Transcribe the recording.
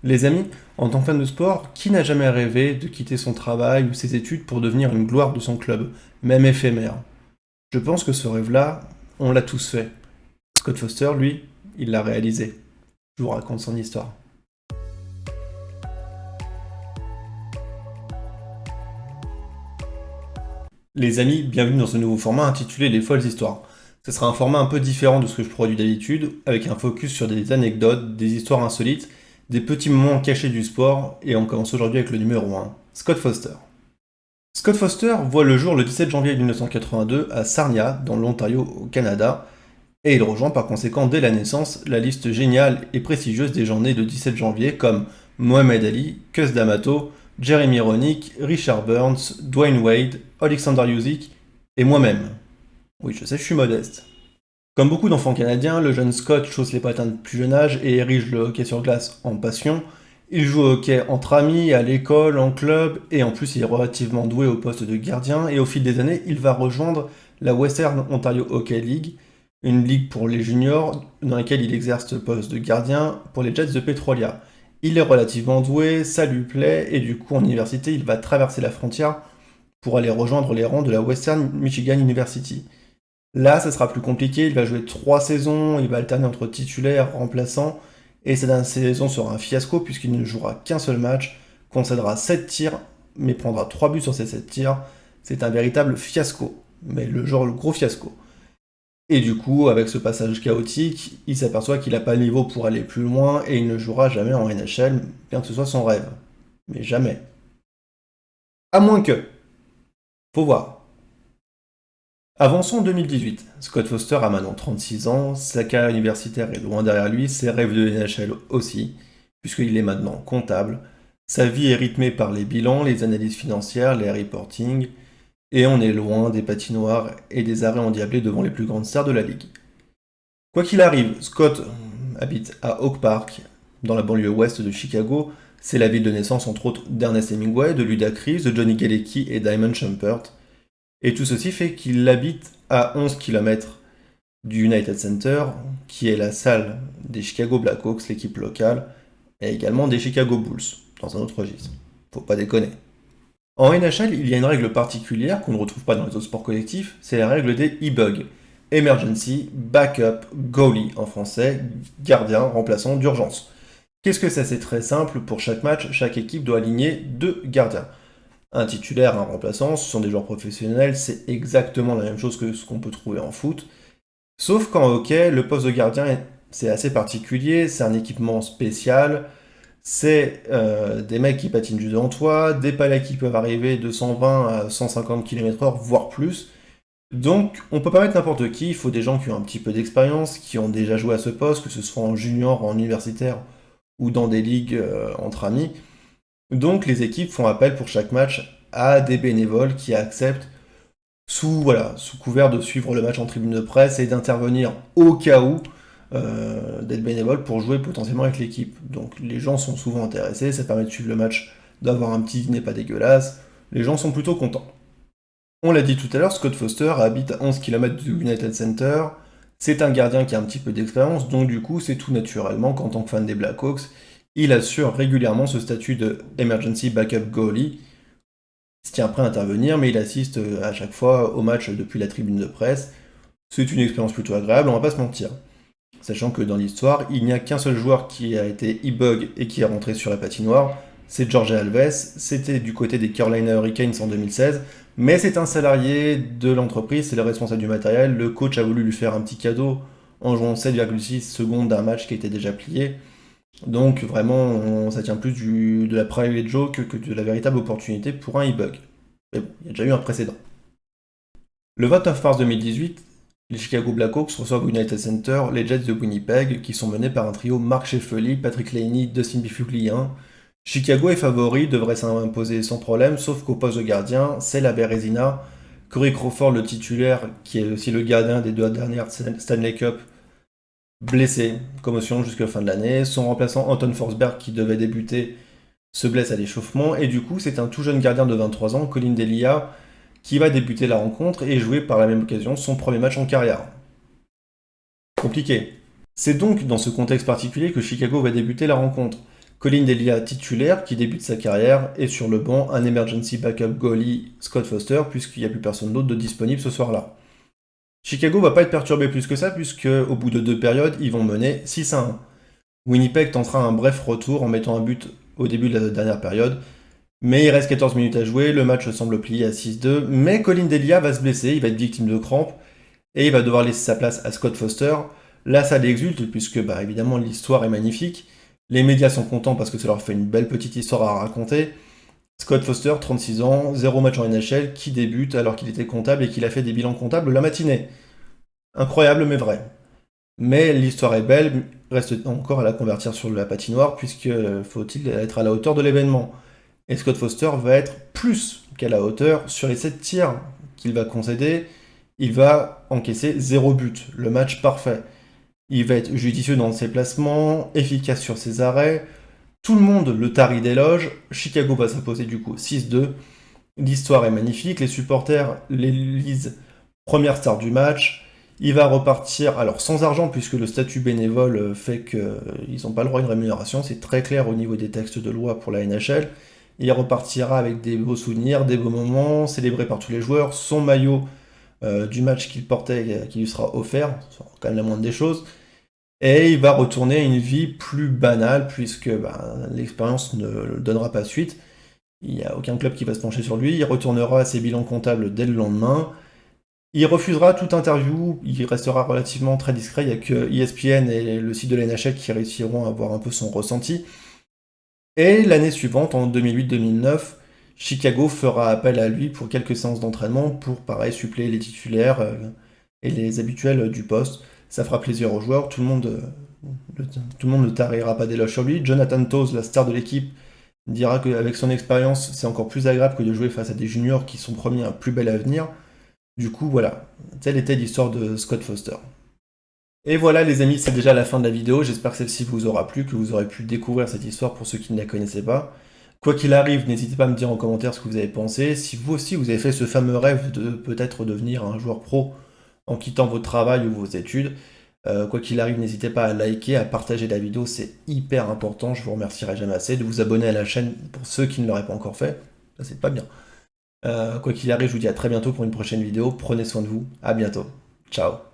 Les amis, en tant que fan de sport, qui n'a jamais rêvé de quitter son travail ou ses études pour devenir une gloire de son club, même éphémère? Je pense que ce rêve-là, on l'a tous fait. Scott Foster, lui, il l'a réalisé. Je vous raconte son histoire. Les amis, bienvenue dans ce nouveau format intitulé Les folles histoires. Ce sera un format un peu différent de ce que je produis d'habitude, avec un focus sur des anecdotes, des histoires insolites, des petits moments cachés du sport, et on commence aujourd'hui avec le numéro 1, Scott Foster. Scott Foster voit le jour le 17 janvier 1982 à Sarnia, dans l'Ontario au Canada, et il rejoint par conséquent dès la naissance la liste géniale et prestigieuse des gens nés le 17 janvier comme Mohamed Ali, Cus D'Amato, Jeremy Roenick, Richard Burns, Dwayne Wade, Alexander Usyk et moi-même. Oui, je sais, je suis modeste. Comme beaucoup d'enfants canadiens, le jeune Scott chausse les patins de plus jeune âge et érige le hockey sur glace en passion. Il joue au hockey entre amis, à l'école, en club, et en plus il est relativement doué au poste de gardien, et au fil des années, il va rejoindre la Western Ontario Hockey League, une ligue pour les juniors dans laquelle il exerce le poste de gardien pour les Jets de Petrolia. Il est relativement doué, ça lui plaît, et du coup en université, il va traverser la frontière pour aller rejoindre les rangs de la Western Michigan University. Là, ça sera plus compliqué, il va jouer 3 saisons, il va alterner entre titulaire, remplaçant, et cette dernière saison sera un fiasco puisqu'il ne jouera qu'un seul match, concédera 7 tirs, mais prendra 3 buts sur ces 7 tirs. C'est un véritable fiasco, mais le gros fiasco. Et du coup, avec ce passage chaotique, il s'aperçoit qu'il n'a pas le niveau pour aller plus loin et il ne jouera jamais en NHL, bien que ce soit son rêve. Mais jamais. À moins que. Faut voir. Avançons en 2018. Scott Foster a maintenant 36 ans, sa carrière universitaire est loin derrière lui, ses rêves de NHL aussi, puisqu'il est maintenant comptable. Sa vie est rythmée par les bilans, les analyses financières, les reportings, et on est loin des patinoires et des arrêts endiablés devant les plus grandes stars de la ligue. Quoi qu'il arrive, Scott habite à Oak Park, dans la banlieue ouest de Chicago. C'est la ville de naissance entre autres d'Ernest Hemingway, de Ludacris, de Johnny Galecki et Diamond Shumpert. Et tout ceci fait qu'il habite à 11 km du United Center, qui est la salle des Chicago Blackhawks, l'équipe locale, et également des Chicago Bulls, dans un autre registre. Faut pas déconner. En NHL, il y a une règle particulière qu'on ne retrouve pas dans les autres sports collectifs, c'est la règle des e-bugs. Emergency, backup, goalie en français, gardien, remplaçant d'urgence. Qu'est-ce que ça? C'est très simple, pour chaque match, chaque équipe doit aligner 2 gardiens. Un titulaire, un remplaçant, ce sont des joueurs professionnels, c'est exactement la même chose que ce qu'on peut trouver en foot. Sauf qu'en hockey, le poste de gardien, c'est assez particulier, c'est un équipement spécial, c'est des mecs qui patinent juste devant toi, des palais qui peuvent arriver de 120 à 150 km/h, voire plus. Donc, on peut pas mettre n'importe qui, il faut des gens qui ont un petit peu d'expérience, qui ont déjà joué à ce poste, que ce soit en junior, en universitaire ou dans des ligues entre amis. Donc, les équipes font appel pour chaque match à des bénévoles qui acceptent, sous couvert de suivre le match en tribune de presse et d'intervenir au cas où d'être bénévole pour jouer potentiellement avec l'équipe. Donc, les gens sont souvent intéressés, ça permet de suivre le match, d'avoir un petit dîner pas dégueulasse. Les gens sont plutôt contents. On l'a dit tout à l'heure, Scott Foster habite à 11 km du United Center. C'est un gardien qui a un petit peu d'expérience, donc du coup, c'est tout naturellement qu'en tant que fan des Blackhawks, il assure régulièrement ce statut de Emergency Backup Goalie. Il se tient prêt à intervenir, mais il assiste à chaque fois au match depuis la tribune de presse. C'est une expérience plutôt agréable, on va pas se mentir. Sachant que dans l'histoire, il n'y a qu'un seul joueur qui a été e-bug et qui est rentré sur la patinoire, c'est Jorge Alves, c'était du côté des Carolina Hurricanes en 2016, mais c'est un salarié de l'entreprise, c'est le responsable du matériel, le coach a voulu lui faire un petit cadeau en jouant 7,6 secondes d'un match qui était déjà plié, donc vraiment ça tient plus de la private joke que de la véritable opportunité pour un e-bug. Mais bon, il y a déjà eu un précédent. Le 29 mars 2018, les Chicago Blackhawks reçoivent au United Center les Jets de Winnipeg, qui sont menés par un trio Mark Sheffield, Patrick Laney, Dustin Byfuglien. Chicago est favori, devrait s'imposer sans problème, sauf qu'au poste de gardien, c'est la Bérésina. Corey Crawford, le titulaire, qui est aussi le gardien des 2 dernières Stanley Cup, blessé, commotion jusqu'à la fin de l'année. Son remplaçant Anton Forsberg, qui devait débuter, se blesse à l'échauffement. Et du coup, c'est un tout jeune gardien de 23 ans, Colin Delia, qui va débuter la rencontre et jouer par la même occasion son premier match en carrière. Compliqué. C'est donc dans ce contexte particulier que Chicago va débuter la rencontre. Colin Delia titulaire qui débute sa carrière et sur le banc un emergency backup goalie Scott Foster puisqu'il n'y a plus personne d'autre de disponible ce soir-là. Chicago va pas être perturbé plus que ça puisque au bout de 2 périodes ils vont mener 6-1. Winnipeg tentera un bref retour en mettant un but au début de la dernière période, mais il reste 14 minutes à jouer, le match semble plié à 6-2, mais Colin Delia va se blesser, il va être victime de crampes, et il va devoir laisser sa place à Scott Foster. Là, ça l'exulte, puisque bah, évidemment l'histoire est magnifique. Les médias sont contents parce que ça leur fait une belle petite histoire à raconter. Scott Foster, 36 ans, 0 match en NHL, qui débute alors qu'il était comptable et qu'il a fait des bilans comptables la matinée. Incroyable mais vrai. Mais l'histoire est belle, reste encore à la convertir sur la patinoire, puisque faut-il être à la hauteur de l'événement. Et Scott Foster va être plus qu'à la hauteur sur les 7 tirs qu'il va concéder. Il va encaisser 0 but, le match parfait. Il va être judicieux dans ses placements, efficace sur ses arrêts. Tout le monde le tarit d'éloges. Chicago va s'imposer du coup 6-2. L'histoire est magnifique, les supporters l'élisent première star du match. Il va repartir, alors sans argent, puisque le statut bénévole fait qu'ils n'ont pas le droit à une rémunération, c'est très clair au niveau des textes de loi pour la NHL. Il repartira avec des beaux souvenirs, des beaux moments, célébrés par tous les joueurs, son maillot du match qu'il portait, qui lui sera offert, c'est quand même la moindre des choses. Et il va retourner à une vie plus banale, puisque l'expérience ne le donnera pas suite. Il n'y a aucun club qui va se pencher sur lui. Il retournera à ses bilans comptables dès le lendemain. Il refusera toute interview, il restera relativement très discret, il n'y a que ESPN et le site de la NHL qui réussiront à avoir un peu son ressenti. Et l'année suivante, en 2008-2009, Chicago fera appel à lui pour quelques séances d'entraînement pour, pareil, suppléer les titulaires et les habituels du poste. Ça fera plaisir aux joueurs, tout le monde ne tarira pas d'éloges sur lui. Jonathan Toews, la star de l'équipe, dira qu'avec son expérience, c'est encore plus agréable que de jouer face à des juniors qui sont promis un plus bel avenir. Du coup, voilà, telle était l'histoire de Scott Foster. Et voilà les amis, c'est déjà la fin de la vidéo, j'espère que celle-ci vous aura plu, que vous aurez pu découvrir cette histoire pour ceux qui ne la connaissaient pas. Quoi qu'il arrive, n'hésitez pas à me dire en commentaire ce que vous avez pensé, si vous aussi vous avez fait ce fameux rêve de peut-être devenir un joueur pro en quittant votre travail ou vos études. Quoi qu'il arrive, n'hésitez pas à liker, à partager la vidéo, c'est hyper important, je vous remercierai jamais assez, de vous abonner à la chaîne pour ceux qui ne l'auraient pas encore fait, ça c'est pas bien. Quoi qu'il arrive, je vous dis à très bientôt pour une prochaine vidéo, prenez soin de vous, à bientôt, ciao.